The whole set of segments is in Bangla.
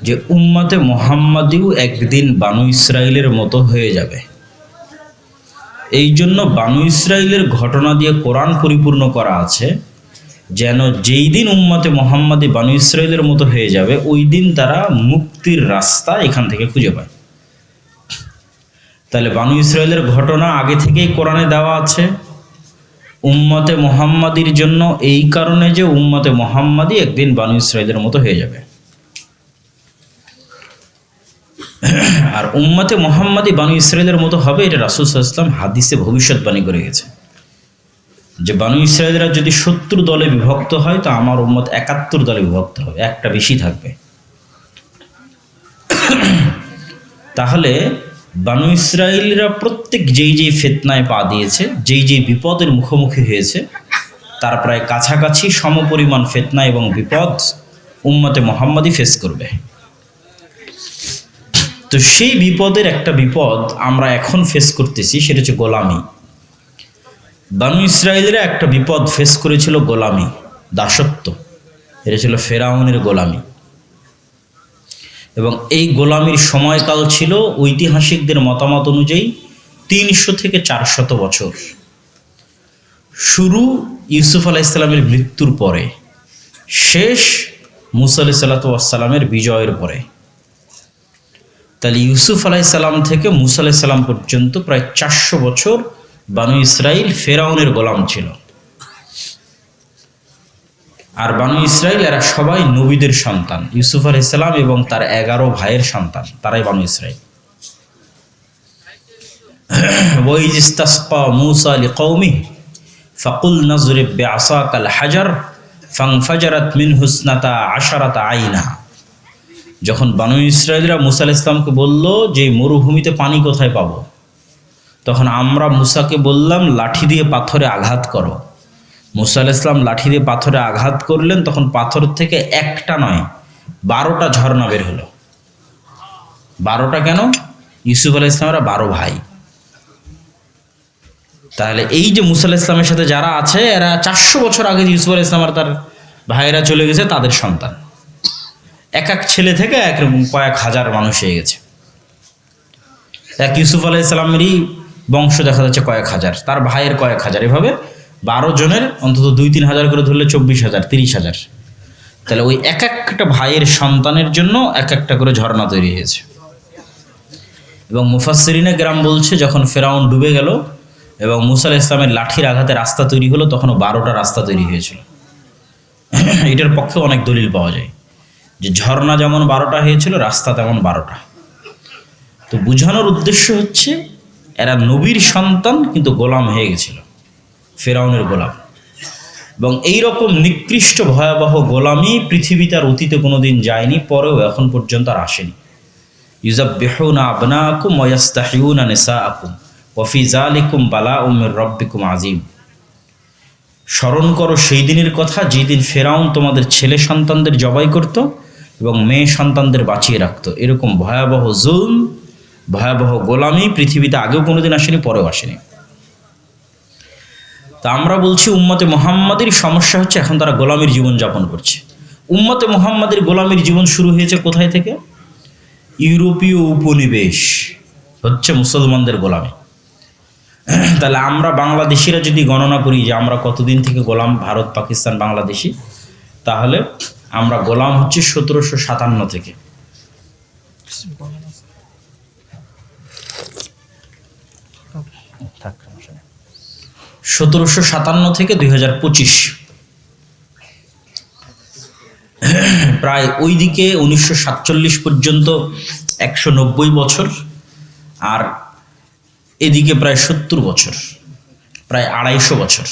যে উম্মতে মুহাম্মাদিও একদিন বানু ইসরাইলের মতো হয়ে যাবে। এই জন্য বানু ইসরাইলের ঘটনা দিয়ে কোরআন পরিপূর্ণ করা আছে, যেন যেই দিন উম্মতে মুহাম্মাদি বানু ইসরাইলের মতো হয়ে যাবে ওই দিন তারা মুক্তির রাস্তা এখান থেকে খুঁজে পায়। তাহলে বানু ইসরাইলের ঘটনা আগে থেকেই কোরআনে দেওয়া আছে উম্মতে মুহাম্মাদির জন্য, এই কারণে যে উম্মতে মুহাম্মাদি একদিন বানু ইসরাইলের মতো হয়ে যাবে। আর উম্মতে মুহাম্মাদি বানু ইসরাইলের মতো হবে, এটা রাসূল সাল্লাল্লাহু আলাইহি ওয়াসাল্লাম হাদিসে ভবিষ্যৎবাণী করে গেছে যে বানু ইসরাইলরা যদি ৭০ দলে বিভক্ত হয় তো আমার উম্মত ৭১ দলে বিভক্ত হবে, একটা বেশি থাকবে। তাহলে বানু ইসরাইলরা প্রত্যেক যেই যেই ফিতনায় পা দিয়েছে, যেই যেই বিপদের মুখোমুখি হয়েছে, তার প্রায় কাছাকাছি সমপরিমাণ ফিতনা এবং বিপদ উম্মতে মুহাম্মাদি ফেস করবে। তো সেই বিপদের একটা বিপদ আমরা এখন ফেস করতেছি, সেটা হচ্ছে গোলামি। বানু ইসরাইলরা একটা বিপদ ফেস করেছিল, গোলামি, দাসত্ব। এটা ছিল ফেরাউনের গোলামি। এবং এই গোলামির সময়কাল ছিল ঐতিহাসিকদের মতামত অনুযায়ী ৩০০ থেকে ৪০০ বছর। শুরু ইউসুফ আলাইহিস সালামের মৃত্যুর পরে, শেষ মূসা আলাইহিস সালামের বিজয়ের পরে। তাহলে ইউসুফ আলাইহিস সালাম থেকে মূসা আলাইহিস সালাম পর্যন্ত প্রায় ৪০০ বছর বানু ইসরাইল ফেরাউনের গোলাম ছিল। আর বানু ইসরাইল এরা সবাই নবীদের সন্তান, ইউসুফ আলাইহিস সালাম এবং তার ১১ ভাইয়ের সন্তান, তারাই বানু ইসরাইল। ওয়াইজ ইসতাসকা মূসা লিকওমিহি ফাকুলনা যরিব বিআসাকাল হাজার ফানফাজারাত মিনহু ইসনাতা আশারাতা আইনা। যখন বানু ইসরাইলরা মূসা আলাইহিস সালামকে বলল যে মরুভূমিতে পানি কোথায় পাবো, তখন আমরা মূসাকে বললাম লাঠি দিয়ে পাথরে আঘাত করো। মূসা আলাইহিস সালাম লাঠি দিয়ে পাথরে আঘাত করলেন, তখন পাথর থেকে একটা নয় ১২টা ঝর্ণা বের হলো। ১২টা কেন? ইউসুফ আলাইহিস সালামের ১২ ভাই। তাহলে এই যে মূসা আলাইহিস সালামের সাথে যারা আছে এরা ৪০০ বছর আগে ইউসুফ আলাইহিস সালাম আর তার ভাইয়েরা চলে গেছে, তাদের সন্তান। এক এক ছেলে থেকে একরকম কয়েক হাজার মানুষ হয়ে গেছে। এক ইউসুফ আলাইহিস সালামেরই বংশ দেখা যাচ্ছে কয়েক হাজার, তার ভাইয়ের কয়েক হাজার, এভাবে ১২ জনের অন্তত ২-৩ হাজার করে ধরলে ২৪,০০০, ৩০,০০০। তাহলে ওই এক একটা ভাইয়ের সন্তানের জন্য এক একটা করে ঝর্ণা তৈরি হয়েছে। এবং মুফাসসিরিনে কেরাম বলছে যখন ফেরাউন ডুবে গেল এবং মূসা আলাইহিস সালামের লাঠির আঘাতে রাস্তা তৈরি হলো, তখনও ১২টা রাস্তা তৈরি হয়েছিল। এটার পক্ষে অনেক দলিল পাওয়া যায় যে ঝর্ণা যেমন ১২টা হয়েছিল, রাস্তা তেমন ১২টা। তো বোঝানোর উদ্দেশ্য হচ্ছে এরা নবীর সন্তান কিন্তু গোলাম হয়ে গেছিল, ফেরাউনের গোলাম। এবং এইরকম নিকৃষ্ট ভয়াবহ গোলামি পৃথিবীতে আর অতীতে কোনো দিন যায়নি, পরেও এখন পর্যন্ত আর আসেনি। ইউযাব্বিহুনা আবনাকুম ওয়া ইস্তাহইউনা নিসাআকুম ওয়া ফি যালিকুম বালাউম মির রাব্বিকুম আযীম। স্মরণ করো সেই দিনের কথা যেই দিন ফেরাউন তোমাদের ছেলে সন্তানদের জবাই করত এবং মেয়ে সন্তানদের বাঁচিয়ে রাখত। এরকম ভয়াবহ জুলম, ভয়াবহ গোলামি পৃথিবীতে আগেও কোনোদিন আসেনি, পরেও আসেনি। তা আমরা বলছি উম্মতে মুহাম্মাদির সমস্যা হচ্ছে এখন তারা গোলামির জীবন যাপন করছে। উম্মতে মুহাম্মাদির গোলামির জীবন শুরু হয়েছে কোথায় থেকে? ইউরোপীয় উপনিবেশ হচ্ছে মুসলমানদের গোলামি। তাহলে আমরা বাংলাদেশিরা যদি গণনা করি যে আমরা কতদিন থেকে গোলাম, ভারত, পাকিস্তান, বাংলাদেশি, তাহলে আমরা গোলাম হচ্ছে ১৭৫৭ থেকে। ১৭৫৭ থেকে ২০২৫, প্রায় ওই দিকে ১৯৪৭ পর্যন্ত ১৯০ বছর, আর এদিকে প্রায় ৭০ বছর, প্রায় ২৫০ বছর।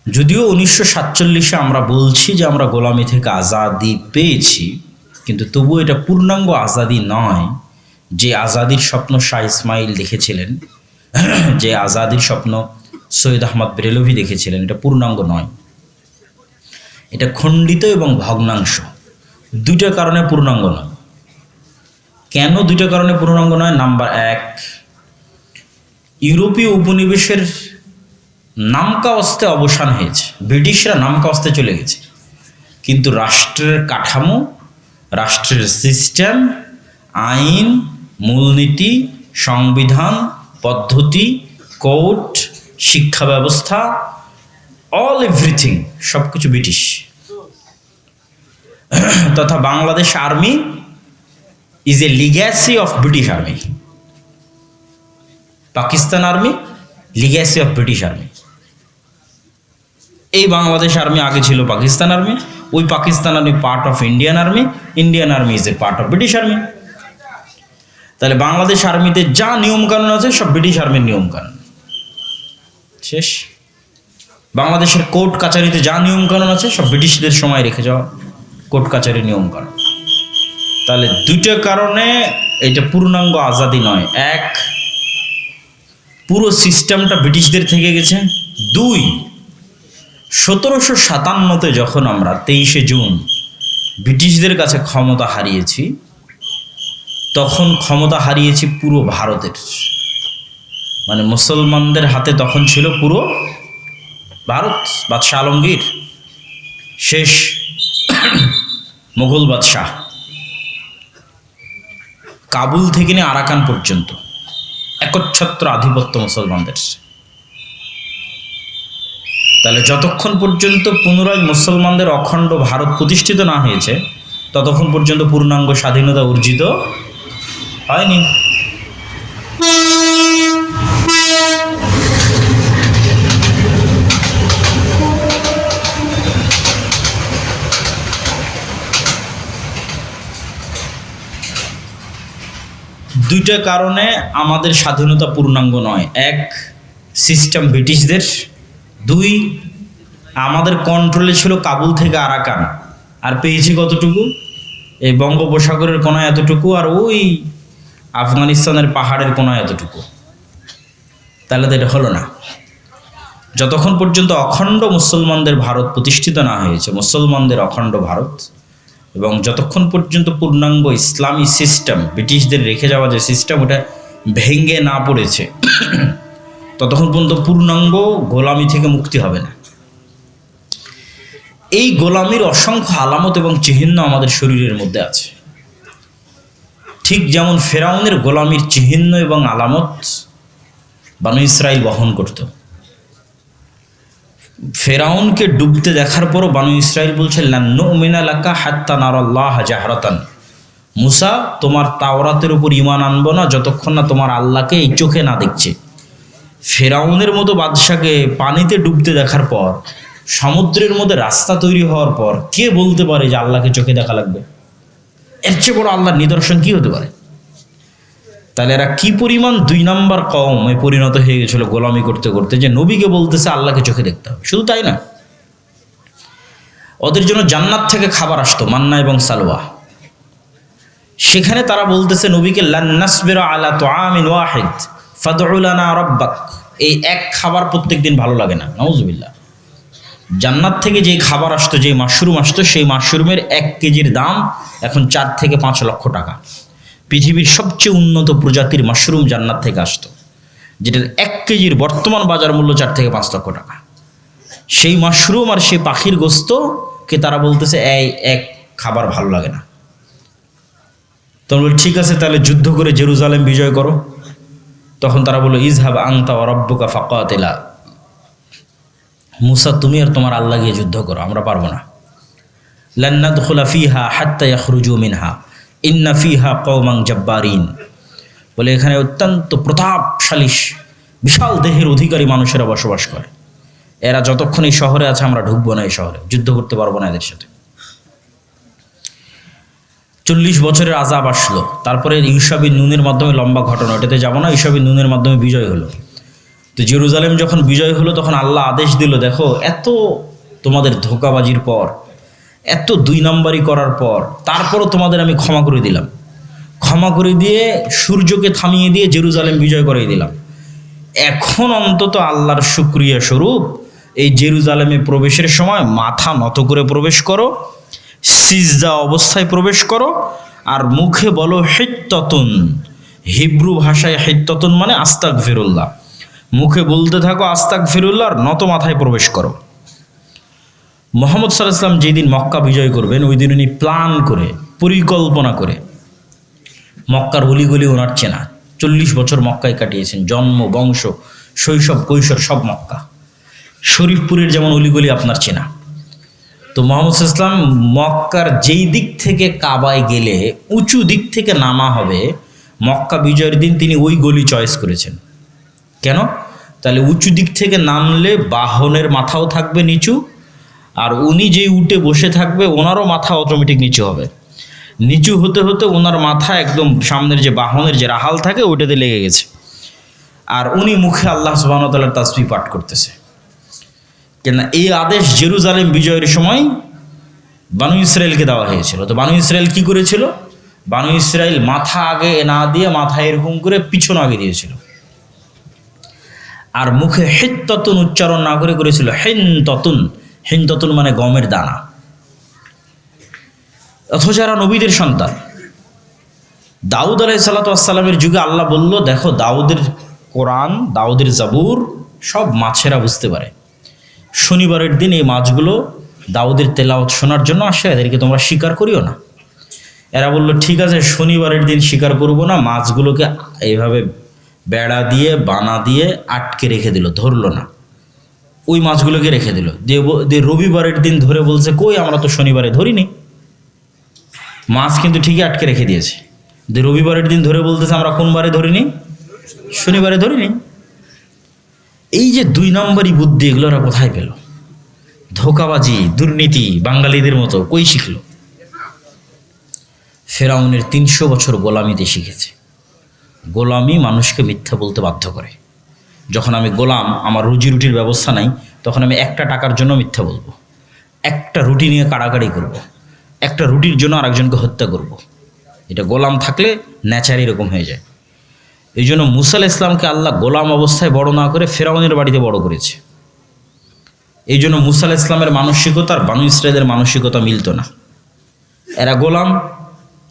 যদিও ১৯৪৭-এ আমরা বলছি যে আমরা গোলামি থেকে আজাদি পেয়েছি, কিন্তু তবুও এটা পূর্ণাঙ্গ আজাদি নয়। যে আজাদির স্বপ্ন শাহ ইসমাইল দেখেছিলেন, যে আজাদির স্বপ্ন সৈয়দ আহমদ বেরেলভি দেখেছিলেন, এটা পূর্ণাঙ্গ নয়, এটা খণ্ডিত এবং ভগ্নাংশ। দুইটা কারণে পূর্ণাঙ্গ নয়। কেন দুইটা কারণে পূর্ণাঙ্গ নয়? নাম্বার ১, ইউরোপীয় উপনিবেশের নামকা অস্তে অবসান হয়েছে, ব্রিটিশরা নামকা অস্তে চলে গেছে, কিন্তু রাষ্ট্রের কাঠামো রাষ্ট্রের সিস্টেম, আইন, মূলনীতি, সংবিধান, পদ্ধতি, কোর্ট, শিক্ষা ব্যবস্থা, অল এভরিথিং সব কিছু ব্রিটিশ। তথা Bangladesh army is a legacy of British army. Pakistan army legacy of British army. এই বাংলাদেশ আর্মি আগে ছিল পাকিস্তান আর্মি, ওই Pakistan army part of Indian army, Indian army is a part of British army. তাহলে বাংলাদেশ আর্মিতে যা নিয়মকানুন আছে সব ব্রিটিশ আর্মির নিয়মকানুন। শেষ। বাংলাদেশের কোর্ট কাচারিতে যা নিয়মকানুন আছে সব ব্রিটিশদের সময় রেখে যাওয়া কোর্ট কাচারির নিয়মকানুন। তাহলে দুইটা কারণে এটা পূর্ণাঙ্গ আজাদি নয়। এক, পুরো সিস্টেমটা ব্রিটিশদের থেকে গেছে। দুই, 1757-তে যখন আমরা 23শে জুন ব্রিটিশদের কাছে ক্ষমতা হারিয়েছি, তখন ক্ষমতা হারিয়েছি পুরো ভারতের, মানে মুসলমানদের হাতে তখন ছিল পুরো ভারত। বাদশাহ আলমগীর শেষ মুঘল বাদশাহ, কাবুল থেকে নিয়ে আরাকান পর্যন্ত একচ্ছত্র আধিপত্য মুসলমানদের। তাহলে যতক্ষণ পর্যন্ত পুনরায় মুসলমানদের অখণ্ড ভারত প্রতিষ্ঠিত না হয়েছে, ততক্ষণ পর্যন্ত পূর্ণাঙ্গ স্বাধীনতা অর্জিত হয়নি। দুইটা কারণে আমাদের স্বাধীনতা পূর্ণাঙ্গ নয়। এক, সিস্টেম ব্রিটিশদের। দুই, আমাদের কন্ট্রোলে ছিল কাবুল থেকে আরাকান, আর পেয়েছি কতটুকু? এই বঙ্গোপসাগরের কোনায় এতটুকু, আর ওই আফগানিস্তানের পাহাড়ের কোনায় এতটুকু। তাহলে তো এটা হলো না। যতক্ষণ পর্যন্ত অখণ্ড মুসলমানদের ভারত প্রতিষ্ঠিত না হয়েছে, মুসলমানদের অখণ্ড ভারত, এবং যতক্ষণ পর্যন্ত পূর্ণাঙ্গ ইসলামী সিস্টেম ব্রিটিশদের রেখে যাওয়া যে সিস্টেম ওটা ভেঙে না পড়েছে, ততক্ষণ পর্যন্ত পূর্ণাঙ্গ গোলামি থেকে মুক্তি হবে না। এই গোলামির অসংখ্য আলামত এবং চিহ্ন আমাদের শরীরের মধ্যে আছে। ঠিক যেমন ফেরাউনের গোলামির চিহ্ন এবং আলামত বানু ইসরাইল বহন করত। ফেরাউনকে ডুবতে দেখার পরও বানু ইসরাইল বলছে লান নুমিনা লাকা হাত্তা নারাল্লাহ জাহরাতান, মুসা তোমার তাওরাতের উপর ঈমান আনবো না যতক্ষণ না তোমার আল্লাহকে এই চোখে না দেখছে। ফেরাউনের মতো বাদশাকে পানিতে ডুবতে দেখার পর, সমুদ্রের মধ্যে রাস্তা তৈরি হওয়ার পর কে বলতে পারে যে আল্লাহকে চোখে দেখা লাগবে? এর চেয়ে বড় আল্লাহর নিদর্শন কি হতে পারে? তাহলে এরা কি পরিমাণ 2 নম্বর কওমে পরিণত হয়ে গেছিল গোলামি করতে করতে, যে নবীকে বলতেছে আল্লাহকে চোখে দেখতে হবে। শুধু তাই না, ওদের জন্য জান্নাত থেকে খাবার আসতো, মান্না এবং সালওয়া। সেখানে তারা বলতেছে নবীকে লান নাসবিরা আলা তুআমিন ওয়াহিদ ফাদউ লানা রাব্বাক। এই এক খাবার প্রত্যেকদিন ভালো লাগে না, নাউজুবিল্লাহ। জান্নাত থেকে যে খাবার আসতো, যে মাশরুম আসতো, সেই মাশরুমের 1 কেজির দাম এখন 4 থেকে 5 লক্ষ টাকা। পৃথিবীর সবচেয়ে উন্নত প্রজাতির মাশরুম জান্নাত থেকে আসতো, যেটার 1 কেজির বর্তমান বাজার মূল্য 4 থেকে 5 লক্ষ টাকা। সেই মাশরুম আর সেই পাখির গোস্তকে তারা বলতেছে এই এক খাবার ভালো লাগে না। তোমরা বল ঠিক আছে, তাহলে যুদ্ধ করে জেরুজালেম বিজয় করো। তখন তারা বলল ইজহাব আনতা ওয়া রাব্বুকা ফাকাতিলা, মুসা তুমি আর তোমার আল্লাহ গিয়ে যুদ্ধ করো, আমরা পারবো না। লান নাদখুলা ফিহা হাত্তা ইয়াখরুজু মিনহা ইন্না ফিহা কওমান জাব্বারিন, বলে এখানে অত্যন্ত প্রতাপশালী বিশাল দেহের অধিকারী মানুষেরা বসবাস করে। এরা যতক্ষণ এই শহরে আছে আমরা ঢুকবো না, এই শহরে যুদ্ধ করতে পারবো না এদের সাথে। 40 বছরের আযাব আসলো। তারপরে ইউশা বিন নুনের মাধ্যমে, লম্বা ঘটনা, এটাতে যাবো না, ইউশা বিন নুনের মাধ্যমে বিজয় হলো। তো জেরুজালেম যখন বিজয় হলো তখন আল্লাহ আদেশ দিল, দেখো এত তোমাদের ধোঁকাবাজির পর, এত 2 নম্বরই করার পর, তারপরও তোমাদের আমি ক্ষমা করে দিলাম। ক্ষমা করে দিয়ে সূর্যকে থামিয়ে দিয়ে জেরুজালেম বিজয় করে দিলাম। এখন অন্তত আল্লাহর শুকরিয়া স্বরূপ এই জেরুজালেমে প্রবেশের সময় মাথা নত করে প্রবেশ করো, সিজদা অবস্থায় প্রবেশ করো, আর মুখে বলো হিত্তাতুন। হিব্রু ভাষায় হিত্তাতুন মানে আস্তাগফিরুল্লাহ। মুখে বলতে থাকো আস্তাগফিরুল্লাহ, আর নত মাথায় প্রবেশ করো। মুহাম্মদ সাল্লাল্লাহু আলাইহি ওয়াসাল্লাম যেদিন মক্কা বিজয় করবেন, ওই দিন উনি প্ল্যান করে পরিকল্পনা করে। মক্কার অলিগলি ওনার চেনা, 40 বছর মক্কায় কাটিয়েছেন, জন্ম, বংশ, শৈশব, কৈশোর সব মক্কা। শরীফপুরের যেমন অলিগলি আপনার চেনা। তো মুহাম্মদ ইসলাম মক্কার যেই দিক থেকে কাবায় গেলে উঁচু দিক থেকে নামা হবে, মক্কা বিজয়ের দিন তিনি ওই গলি চয়েস করেছেন। কেন? তাহলে উঁচু দিক থেকে নামলে বাহনের মাথাও থাকবে নিচু, আর উনি যেই উঠে বসে থাকবে ওনারও মাথা অটোমেটিক নিচু হবে। নিচু হতে হতে ওনার মাথা একদম সামনের যে বাহনের যে রাহাল থাকে ওইটাতে লেগে গেছে, আর উনি মুখে আল্লাহ সুবহানাহু ওয়া তাআলার তাসবিহ পাঠ করতেছে। কেন? এই আদেশ জেরুজালেম বিজয়ের সময় বানু ইসরায়েলকে দেওয়া হয়েছিল। তো বানু ইসরায়েল কি করেছিল? বানু ইসরায়েল মাথা আগে না দিয়ে মাথা এরকম করে পিছন আগে দিয়েছিল, আর মুখে হিত্তাতুন উচ্চারণ না করে করেছিল হিনতাতুন। হিনতাতুন মানে গমের দানা। অথচ যারা নবীদের সন্তান, দাউদ আলাইহিসসালাতু ওয়াসসালামের যুগে আল্লাহ বলল, দেখো দাউদের কোরআন, দাউদের জাবুর সব মাছেরা বুঝতে পারে। শনিবারের দিন এই মাছগুলো দাউদের তেলাওয়াত শোনার জন্য আসে, এদেরকে তোমরা শিকার করিও না। এরা বলল, ঠিক আছে, শনিবারের দিন শিকার করব না। মাছগুলোকে এইভাবে বেড়া দিয়ে বানা দিয়ে আটকে রেখে দিল, ধরলো না। ওই মাছগুলোকে রেখে দিল, দিয়ে রবিবারের দিন ধরে বলছে, কই আমরা তো শনিবারে ধরিনি। মাছ কিন্তু ঠিকই আটকে রেখে দিয়েছে। দিয়ে রবিবারের দিন ধরে বলতেছে, আমরা কোন বারে ধরিনি? শনিবারে ধরিনি। এই যে 2 নম্বরই বুদ্ধি, এগুলো ওরা কোথায় পেল? ধোঁকাবাজি, দুর্নীতি বাঙালিদের মতো কই শিখল? ফেরাউনের 300 বছর গোলামিতে শিখেছে। গোলামি মানুষকে মিথ্যা বলতে বাধ্য করে। যখন আমি গোলাম, আমার রুজি রুটির ব্যবস্থা নাই, তখন আমি একটা টাকার জন্য মিথ্যা বলবো, একটা রুটি নিয়ে কাড়াকাড়ি করব, একটা রুটির জন্য আরেকজনকে হত্যা করব। এটা গোলাম থাকলে ন্যাচার এরকম হয়ে যায়। এই জন্য মুসা আলাইহিস সালামকে আল্লাহ গোলাম অবস্থায় বড় না করে ফেরাউনের বাড়িতে বড় করেছে। এই জন্য মুসা আলাইহিস সালামের মানসিকতা আর বানু ইসরায়েলের মানসিকতা মিলত না। এরা গোলাম,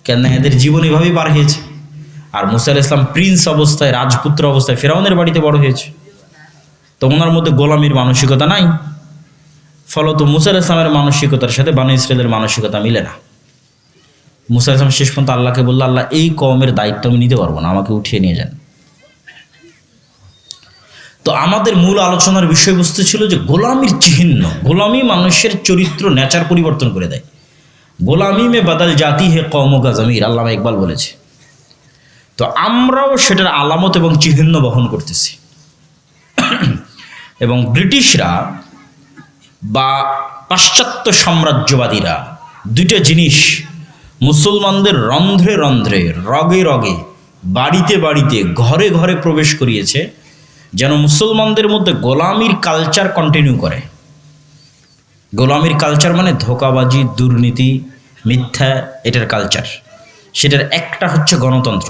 কেন? এদের জীবন এভাবেই পার হয়েছে। আর মুসা আলাইহিস সালাম প্রিন্স অবস্থায়, রাজপুত্র অবস্থায় ফেরাউনের বাড়িতে বড় হয়েছে। তো ওনার মধ্যে গোলামির মানসিকতা নাই। ফলত মুসা আলাইহিস সালামের মানসিকতার সাথে বানু ইসরায়েলের মানসিকতা মিলে না। মুসা আলাইহিস সালাম শেষ পর্যন্ত আল্লাহকে বলল, আল্লাহ এই কওমের দায়িত্ব আমি নিতে পারবো না, আমাকে উঠিয়ে নিয়ে যান। তো আমাদের মূল আলোচনার বিষয়বস্তু ছিল যে গোলামির চিহ্ন। গোলামি মানুষের চরিত্র, নেচার পরিবর্তন করে দেয়। গোলামি মে বাদাল জাতি হে কওম কা জমির, আল্লামা ইকবাল বলেছে। তো আমরাও সেটার আলামত এবং চিহ্ন বহন করতেছি। এবং ব্রিটিশরা বা পাশ্চাত্য সাম্রাজ্যবাদীরা 2টা জিনিস মুসলমানদের রন্ধ্রে রন্ধ্রে, রগে রগে, বাড়িতে বাড়িতে, ঘরে ঘরে প্রবেশ করিয়েছে, যেন মুসলমানদের মধ্যে গোলামির কালচার কন্টিনিউ করে। গোলামির কালচার মানে ধোঁকাবাজি, দুর্নীতি, মিথ্যা, এটার কালচার। সেটার একটা হচ্ছে গণতন্ত্র।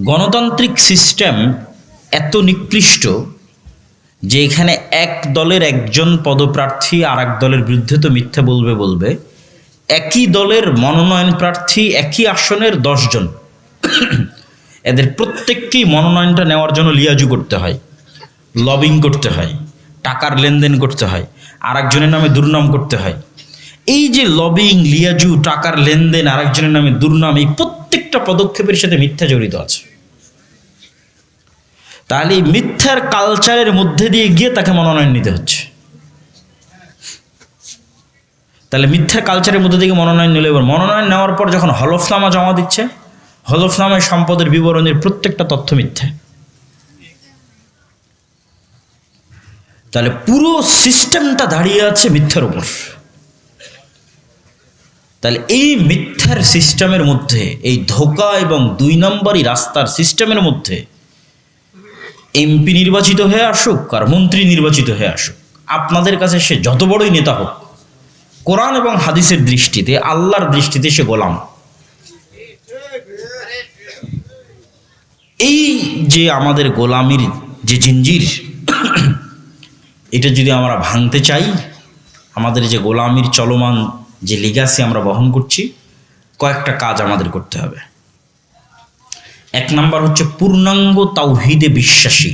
গণতান্ত্রিক সিস্টেম এত নিকৃষ্ট যে এখানে এক দলের একজন পদপ্রার্থী আর এক দলের বিরুদ্ধে তো মিথ্যা বলবে, একই দলের মনোনয়ন প্রার্থী একই আসনের 10 জন, এদের প্রত্যেককেই মনোনয়নটা নেওয়ার জন্য লিয়াজু করতে হয়, লবিং করতে হয়, টাকার লেনদেন করতে হয়, আর একজনের নামে দুর্নাম করতে হয়। এই যে লবিং, লিয়াজু, টাকার লেনদেন, আরেকজনের নামে দুর্নাম, এই প্রত্যেকটা পদক্ষেপের সাথে মিথ্যা জড়িত আছে। তাহলে এই মিথ্যার কালচারের মধ্যে দিয়ে গিয়ে তাকে মনোনয়ন নিতে হচ্ছে। তাহলে মিথ্যার কালচারের মধ্যে থেকে মনোনয়ন নিলে, এবার মনোনয়ন নেওয়ার পর যখন হলফনামা জমা দিচ্ছে, হলফনামায় সম্পদের বিবরণের প্রত্যেকটা তথ্য মিথ্যা। তাহলে পুরো সিস্টেমটা দাঁড়িয়ে আছে মিথ্যার উপর। তাহলে এই মিথ্যার সিস্টেমের মধ্যে, এই ধোঁকা এবং 2 নম্বরই রাস্তার সিস্টেমের মধ্যে এমপি নির্বাচিত হয়ে আসুক আর মন্ত্রী নির্বাচিত হয়ে আসুক, আপনাদের কাছে সে যত বড়ই নেতা হোক, কোরআন এবং হাদিসের দৃষ্টিতে, আল্লাহর দৃষ্টিতে সে গোলাম। এই যে আমাদের গোলামির যে জিঞ্জির, এটা যদি আমরা ভাঙতে চাই, আমাদের যে গোলামির চলমান যে লিগাসি আমরা বহন করছি, কয়েকটা কাজ আমাদের করতে হবে। 1 নাম্বার হচ্ছে পূর্ণাঙ্গ তাওহীদে বিশ্বাসী,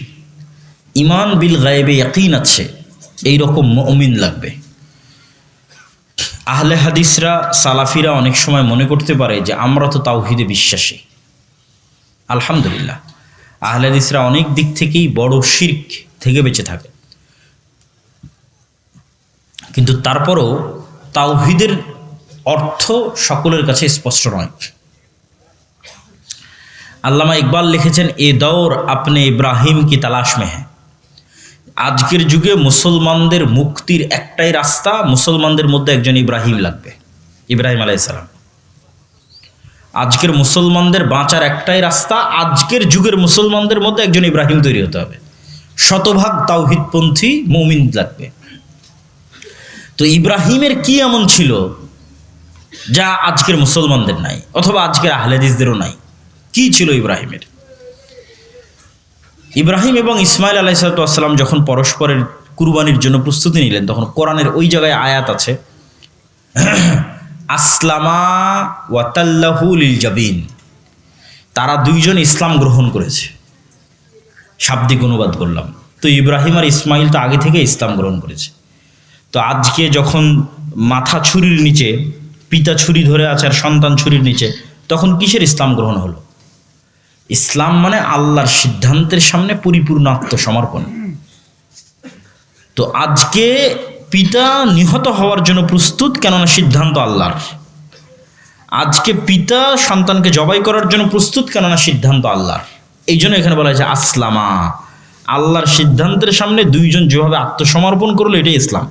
ঈমান বিল গায়বে ইয়াকিন আছে, এইরকম মুমিন লাগবে। আহলে হাদিসরা, সালাফিরা অনেক সময় মনে করতে পারে যে আমরা তো তাওহীদে বিশ্বাসী। আলহামদুলিল্লাহ, আহলে হাদিসরা অনেক দিক থেকেই বড় শিরক থেকে বেঁচে থাকে, কিন্তু তারপরও তাওহীদের অর্থ সকলের কাছে স্পষ্ট নয়। আল্লামা ইকবাল লিখেছেন, এ দৌর আপনি ইব্রাহিম কি তালাশ মে হ্যাঁ। আজকের যুগে মুসলমানদের মুক্তির একটাই রাস্তা, মুসলমানদের মধ্যে একজন ইব্রাহিম লাগবে, ইব্রাহিম আলাইহিস সালাম। আজকের মুসলমানদের বাঁচার একটাই রাস্তা, আজকের যুগের মুসলমানদের মধ্যে একজন ইব্রাহিম তৈরি হতে হবে, শতভাগ তাওহীদপন্থী মুমিন লাগবে। তো ইব্রাহিমের কি এমন ছিল যা আজকের মুসলমানদের নাই, অথবা আজকের আহলে হাদিসদেরও নাই? কি ছিল ইব্রাহিমের? ইব্রাহিম এবং ইসমাইল আলাইহিসসালাম যখন পরস্পরের কুরবানির জন্য প্রস্তুতি নিলেন, তখন কোরআনের ওই জায়গায় আয়াত আছে, আসলামা ওয়াতাল্লাহু লিল জাবিন, তারা দুইজন ইসলাম গ্রহণ করেছে। শাব্দিক অনুবাদ করলাম, তো ইব্রাহিম আর ইসমাইল তো আগে থেকে ইসলাম গ্রহণ করেছে। তো আজকে যখন মাথা ছুরির নিচে, পিতা ছুরি ধরে আছে আর সন্তান ছুরির নিচে, তখন কিসের ইসলাম গ্রহণ হলো? ইসলাম মানে আল্লাহর সিদ্ধান্তের সামনে পরিপূর্ণ আত্মসমর্পণ। তো আজকে পিতা নিহত হওয়ার জন্য প্রস্তুত, কেননা সিদ্ধান্ত আল্লাহর। আজকে পিতা সন্তানকে জবাই করার জন্য প্রস্তুত, কেননা সিদ্ধান্ত আল্লাহর। এই জন্য এখানে বলা হয়েছে আসলামা, আল্লাহর সিদ্ধান্তের সামনে দুইজন যেভাবে আত্মসমর্পণ করলো, এটাই ইসলাম।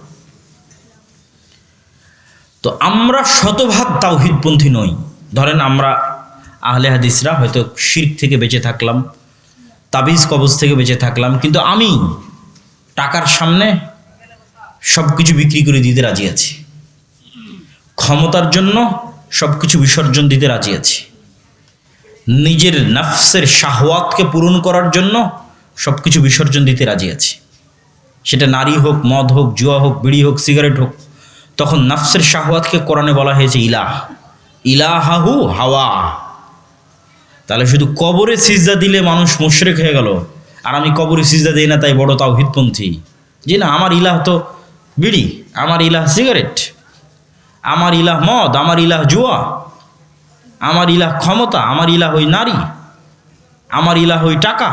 তো আমরা শতভাগ তাওহীদপন্থী নই। ধরেন আমরা আহলে হাদিসরা হয়তো শিরক থেকে বেঁচে থাকলাম, তাবিজ কবজ থেকে বেঁচে থাকলাম, কিন্তু আমি টাকার সামনে সব কিছু বিক্রি করে দিতে রাজি আছি, ক্ষমতার জন্য সব কিছু বিসর্জন দিতে রাজি আছি, নিজের নফসের শাহওয়াতকে পূরণ করার জন্য সব কিছু বিসর্জন দিতে রাজি আছি। সেটা নারী হোক, মদ হোক, জুয়া হোক, বিড়ি হোক, সিগারেট হোক। তখন নফসের শাহওয়াতকে কোরআনে বলা হয়েছে ইলাহ, ইলাহাহু হাওয়া। তাহলে শুধু কবরে সিজদা দিলে মানুষ মুশরিক হয়ে গেল, আর আমি কবরে সিজদা দিই না তাই বড় তাওহীদপন্থী? জি না, আমার ইলাহ তো বিড়ি, আমার ইলাহ সিগারেট, আমার ইলাহ মদ, আমার ইলাহ জুয়া, আমার ইলাহ ক্ষমতা, আমার ইলাহ ওই নারী, আমার ইলাহ ওই টাকা।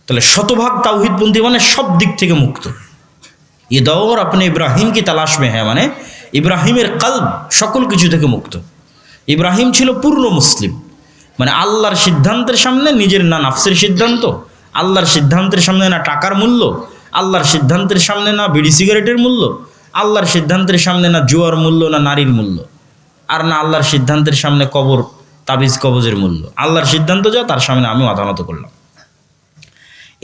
তাহলে শতভাগ তাওহীদপন্থী মানে সব দিক থেকে মুক্ত। এ দৌর আপনি ইব্রাহিম কি তালাশ মে হ্যাঁ, মানে ইব্রাহিমের কলব সকল কিছু থেকে মুক্ত। ইব্রাহিম ছিল পূর্ণ মুসলিম, মানে আল্লাহর সিদ্ধান্তের সামনে নিজের না নাফসের সিদ্ধান্ত, আল্লাহর সিদ্ধান্তের সামনে না টাকার মূল্য, আল্লাহর সিদ্ধান্তের সামনে না বিড়ি সিগারেটের মূল্য, আল্লাহর সিদ্ধান্তের সামনে না জুয়ার মূল্য, না নারীর মূল্য, আর না আল্লাহর সিদ্ধান্তের সামনে কবর তাবিজ কবজের মূল্য। আল্লাহর সিদ্ধান্ত যা, তার সামনে আমি মাথা নত করলাম।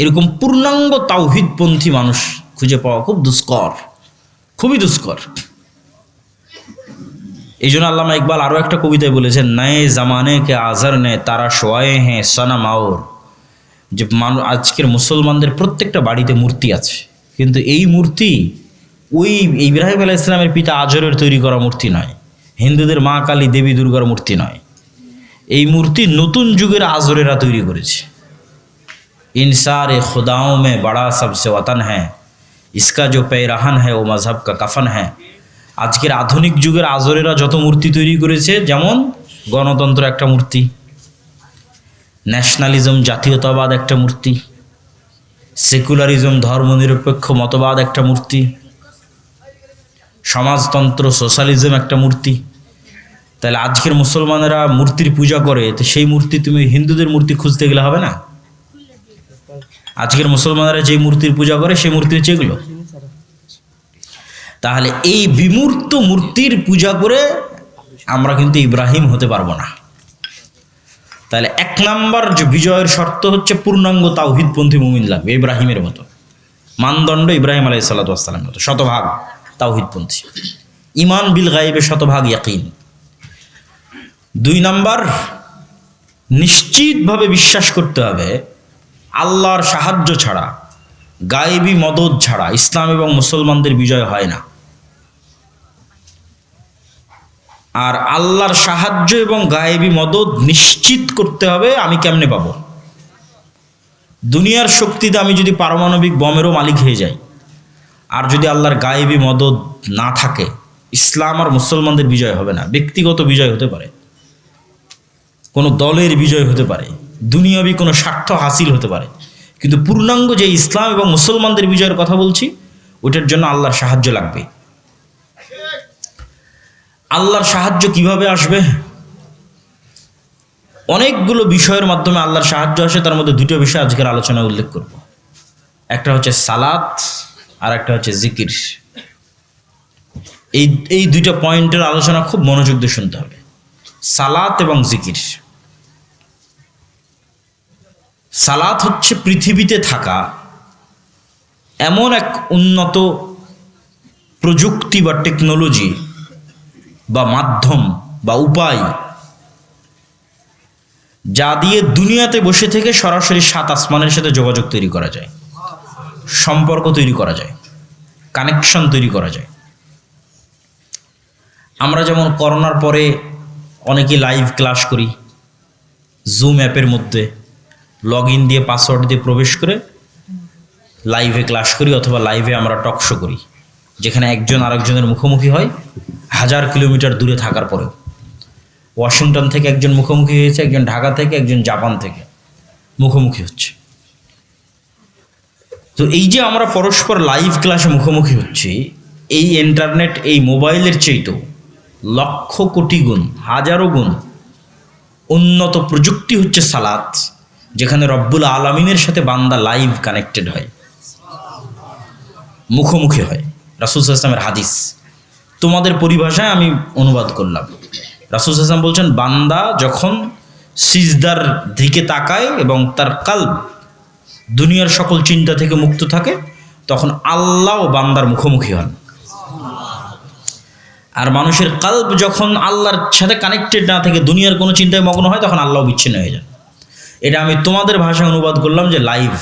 এরকম পূর্ণাঙ্গ তাওহীদপন্থী মানুষ খুঁজে পাওয়া খুব দুষ্কর, খুবই দুষ্কর। এই জন্য আল্লামা ইকবাল আরও একটা কবিতায় বলেছেন, নয়ে জামানে কে আজর নে তারা শোয়ে হ্যাঁ সনা মাওর, যে আজকের মুসলমানদের প্রত্যেকটা বাড়িতে মূর্তি আছে, কিন্তু এই মূর্তি ওই ইব্রাহিম আলাইহিস সালামের পিতা আজরের তৈরি করা মূর্তি নয়, হিন্দুদের মা কালী দেবী দুর্গার মূর্তি নয়। এই মূর্তি নতুন যুগের আজরেরা তৈরি করেছে। ইনসারে খুদাও মে বড়া সবসে ওয়াতন হ্যাঁ, ইসকা জো পেরাহান হ্যাঁ ও মজহব কা কাফন হ্যাঁ। আজকের আধুনিক যুগের আজরেরা যত মূর্তি তৈরি করেছে, যেমন গণতন্ত্র একটা মূর্তি, ন্যাশনালিজম জাতীয়তাবাদ একটা মূর্তি, সেকুলারিজম ধর্মনিরপেক্ষ মতবাদ একটা মূর্তি, সমাজতন্ত্র সোশ্যালিজম একটা মূর্তি। তাহলে আজকের মুসলমানেরা মূর্তির পূজা করে, তো সেই মূর্তি তুমি হিন্দুদের মূর্তি খুঁজতে গেলে হবে না। আজকের মুসলমানেরা যে মূর্তির পূজা করে সেই মূর্তি হচ্ছে এগুলো। তাহলে এই বিমূর্ত মূর্তির পূজা করে আমরা কিন্তু ইব্রাহিম হতে পারবো না। তাহলে এক নাম্বার যে বিজয়ের শর্ত হচ্ছে পূর্ণাঙ্গ তাওহীদপন্থী মুমিন লাগবে, ইব্রাহিমের মতো মানদণ্ড, ইব্রাহিম আলাইহিস সালাতু ওয়াস সালামের মতো শতভাগ তাওহীদপন্থী, ঈমান বিল গায়বে শতভাগ ইয়াকিন। 2 নাম্বার, নিশ্চিতভাবে বিশ্বাস করতে হবে আল্লাহর সাহায্য ছাড়া, গায়েবী মদদ ছাড়া ইসলাম এবং মুসলমানদের বিজয় হয় না। আর আল্লাহর সাহায্য এবং গায়েবী মদদ নিশ্চিত করতে হবে আমি কেমনে পাবো? দুনিয়ার শক্তিতে আমি যদি পারমাণবিক বমেরও মালিক হয়ে যাই, আর যদি আল্লাহর গায়েবী মদদ না থাকে, ইসলাম আর মুসলমানদের বিজয় হবে না, ব্যক্তিগত বিজয় হতে পারে, কোনো দলের বিজয় হতে পারে, দুনিয়াবি কোনো স্বার্থ হাসিল হতে পারে, কিন্তু পূর্ণাঙ্গ যে ইসলাম এবং মুসলমানদের বিজয়ের কথা বলছি, ওটার জন্য আল্লাহর সাহায্য লাগবে। আল্লাহর সাহায্য কিভাবে আসবে? অনেকগুলো বিষয়ের মাধ্যমে আল্লাহর সাহায্য আসে, তার মধ্যে দুটো বিষয় আজকের আলোচনায় উল্লেখ করব। একটা হচ্ছে সালাত আর একটা হচ্ছে জিকির। এই দুইটা পয়েন্টের আলোচনা খুব মনোযোগ দিয়ে শুনতে হবে, সালাত এবং জিকির। সালাত হচ্ছে পৃথিবীতে থাকা এমন এক উন্নত প্রযুক্তি বা টেকনোলজি বা মাধ্যম বা উপায়, যা দিয়ে দুনিয়াতে বসে থেকে সরাসরি সাত আসমানের সাথে যোগাযোগ তৈরি করা যায়, সম্পর্ক তৈরি করা যায়, কানেকশন তৈরি করা যায়। আমরা যেমন করোনার পরে অনেকেই লাইভ ক্লাস করি, জুম অ্যাপের মধ্যে লগ ইন দিয়ে পাসওয়ার্ড দিয়ে প্রবেশ করে লাইভে ক্লাস করি, অথবা লাইভে আমরা টক শো করি, যেখানে একজন আরেকজনের মুখোমুখি হয় 1000 কিলোমিটার দূরে থাকার পরেও। ওয়াশিংটন থেকে একজন মুখোমুখি হয়েছে, একজন ঢাকা থেকে, একজন জাপান থেকে মুখোমুখি হচ্ছে। তো এই যে আমরা পরস্পর লাইভ ক্লাসে মুখোমুখি হচ্ছি, এই ইন্টারনেট, এই মোবাইলের চাইতেও লক্ষ কোটি গুণ, হাজারো গুণ উন্নত প্রযুক্তি হচ্ছে সালাত, যেখানে রব্বুল আলামিনের সাথে বান্দা লাইভ কানেক্টেড হয়, মুখোমুখি হয়। রাসূল সাল্লাল্লাহু আলাইহি ওয়াসাল্লামের হাদিস তোমাদের পরিভাষায় আমি অনুবাদ করলাম। রাসূল সাল্লাল্লাহু আলাইহি ওয়াসাল্লাম বলছেন, বান্দা যখন সিজদার দিকে তাকায় এবং তার কালব দুনিয়ার সকল চিন্তা থেকে মুক্ত থাকে, তখন আল্লাহ ও বান্দার মুখোমুখি হন। আর মানুষের কালব যখন আল্লাহর সাথে কানেক্টেড না থেকে দুনিয়ার কোনো চিন্তায় মগ্ন হয়, তখন আল্লাহ বিচ্ছিন্ন হয়ে যান। এটা আমি তোমাদের ভাষায় অনুবাদ করলাম যে লাইভ,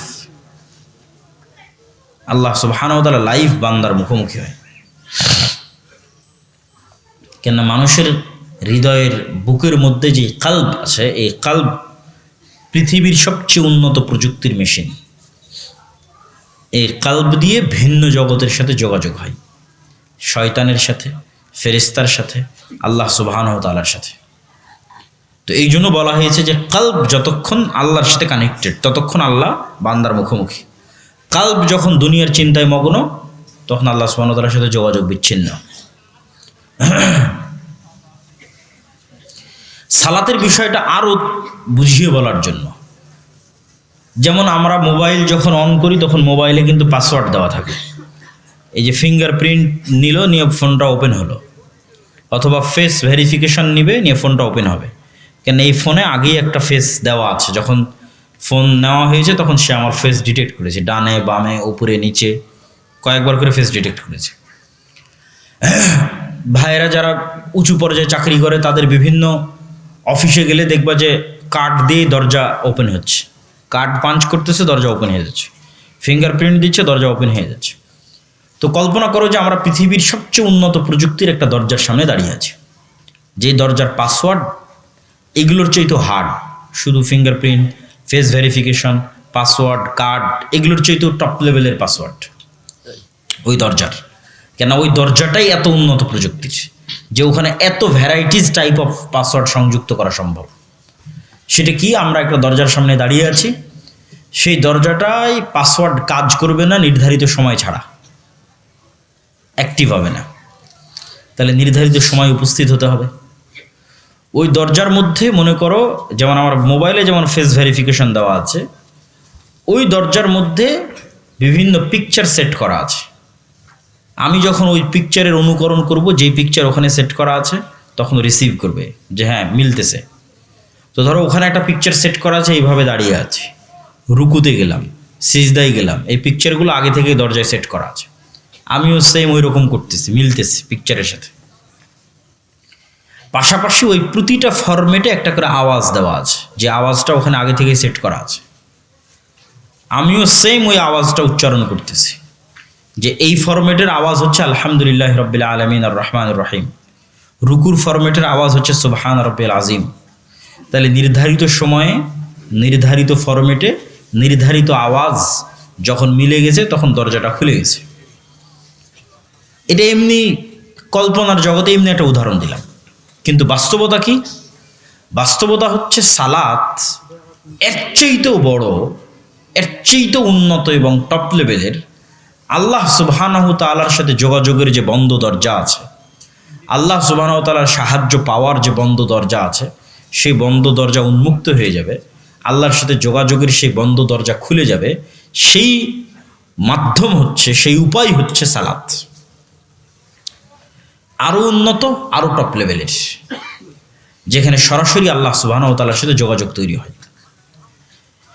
আল্লাহ সুবহানাহু ওয়া তাআলা লাইভ বান্দার মুখোমুখি হয়। কেন মানুষের হৃদয়ের বুকের মধ্যে যে কালব আছে, এই কালব পৃথিবীর সবচেয়ে উন্নত প্রযুক্তির মেশিন। এই কালব দিয়ে ভিন্ন জগতের সাথে যোগাযোগ হয়, শয়তানের সাথে, ফেরেশতার সাথে, আল্লাহ সুবহানাহু ওয়া তাআলার সাথে। তো এই জন্য বলা হয়েছে যে কালব যতক্ষণ আল্লাহর সাথে কানেক্টেড, ততক্ষণ আল্লাহ বান্দার মুখোমুখি। কালব যখন দুনিয়ার চিন্তায় মগ্ন, তখন আল্লাহ সুবহানাহু ওয়া তাআলার সাথে যোগাযোগ বিচ্ছিন্ন। সালাতের বিষয়টা আরও বুঝিয়ে বলার জন্য, যেমন আমরা মোবাইল যখন অন করি, তখন মোবাইলে কিন্তু পাসওয়ার্ড দেওয়া থাকে। এই যে ফিঙ্গারপ্রিন্ট নিল, নিয়ে ফোনটা ওপেন হলো, অথবা ফেস ভেরিফিকেশন নিবে, নিয়ে ফোনটা ওপেন হবে। কেন এই ফোনে আগেই একটা ফেস দেওয়া আছে, যখন ফোন নেওয়া হয়েছে তখন সে আমার ফেস ডিটেক্ট করেছে, ডানে বামে উপরে নিচে কয়েকবার করে ফেস ডিটেক্ট করেছে। ভাইয়েরা যারা উঁচু পর্যায়ে চাকরি করে, তাদের বিভিন্ন অফিসে গেলে দেখবা যে কার্ড দিয়ে দরজা ওপেন হচ্ছে, কার্ড পাঞ্চ করতেছে, দরজা ওপেন হয়ে যাচ্ছে, ফিঙ্গারপ্রিন্ট দিচ্ছে, দরজা ওপেন হয়ে যাচ্ছে। তো কল্পনা করো যে আমরা পৃথিবীর সবচেয়ে উন্নত প্রযুক্তির একটা দরজার সামনে দাঁড়িয়ে আছি, যে দরজার পাসওয়ার্ড এগুলোর চাইতেও হার্ড। শুধু fingerprint, face verification, password, card, এগুলোর চাইতেও টপ লেভেলের পাসওয়ার্ড ওই দরজার। কেন ওই দরজাটাই এত উন্নত প্রযুক্তির যে ওখানে এত ভ্যারাইটিস টাইপ অফ পাসওয়ার্ড সংযুক্ত করা সম্ভব। সেটা কি? আমরা একটা দরজার সামনে দাঁড়িয়ে আছি, সেই দরজাটাই পাসওয়ার্ড কাজ করবে না নির্ধারিত সময় ছাড়া, অ্যাক্টিভ হবে না। তাহলে নির্ধারিত সময় উপস্থিত হতে হবে। ওই দরজার মধ্যে মনে করো, যেমন আমার মোবাইলে যেমন ফেস ভেরিফিকেশন দেওয়া আছে, ওই দরজার মধ্যে বিভিন্ন পিকচার সেট করা আছে। আমি যখন ওই পিকচারের অনুকরণ করব, যেই পিকচার ওখানে সেট করা আছে, তখন রিসিভ করবে যে হ্যাঁ মিলতেছে। তো ধরো ওখানে একটা পিকচার সেট করা আছে, এইভাবে দাঁড়িয়ে আছে, রুকুতে গেলাম, সিজদায় গেলাম, এই পিকচারগুলো আগে থেকেই দরজায় সেট করা আছে। আমিও সেম ওই রকম করতেছি, মিলতেছে পিকচারের সাথে। পাশাপাশি ওই প্রতিটা ফরম্যাটে একটা করে আওয়াজ দেওয়া আছে, যে আওয়াজটা ওখানে আগে থেকেই সেট করা আছে। আমিও সেম ওই আওয়াজটা উচ্চারণ করতেছি, যে এই ফরম্যাটের আওয়াজ হচ্ছে আলহামদুলিল্লাহ রাব্বিল আলামিন আর রহমানির রহিম, রুকুর ফরম্যাটের আওয়াজ হচ্ছে সুবহান রাব্বিল আযীম। তাহলে নির্ধারিত সময়ে, নির্ধারিত ফরম্যাটে, নির্ধারিত আওয়াজ যখন মিলে গেছে, তখন দরজাটা খুলে গেছে। এটা এমনি কল্পনার জগতে এমনি একটা উদাহরণ দিলাম, কিন্তু বাস্তবতা কি? বাস্তবতা হচ্ছে সালাত এর চেয়েতেও বড়, এর চেয়েতেও উন্নত এবং টপ লেভেলের। আল্লাহ সুবহানাহু তাআলার সাথে যোগাযোগের যে বন্ধ দরজা আছে, আল্লাহ সুবহানাহু তাআলার সাহায্য পাওয়ার যে বন্ধ দরজা আছে, সেই বন্ধ দরজা উন্মুক্ত হয়ে যাবে, আল্লাহর সাথে যোগাযোগের সেই বন্ধ দরজা খুলে যাবে। সেই মাধ্যম হচ্ছে, সেই উপায় হচ্ছে সালাত। আরও উন্নত, আরও টপ লেভেলের, যেখানে সরাসরি আল্লাহ সুবহানাহু তাআলার সাথে যোগাযোগ তৈরি হয়।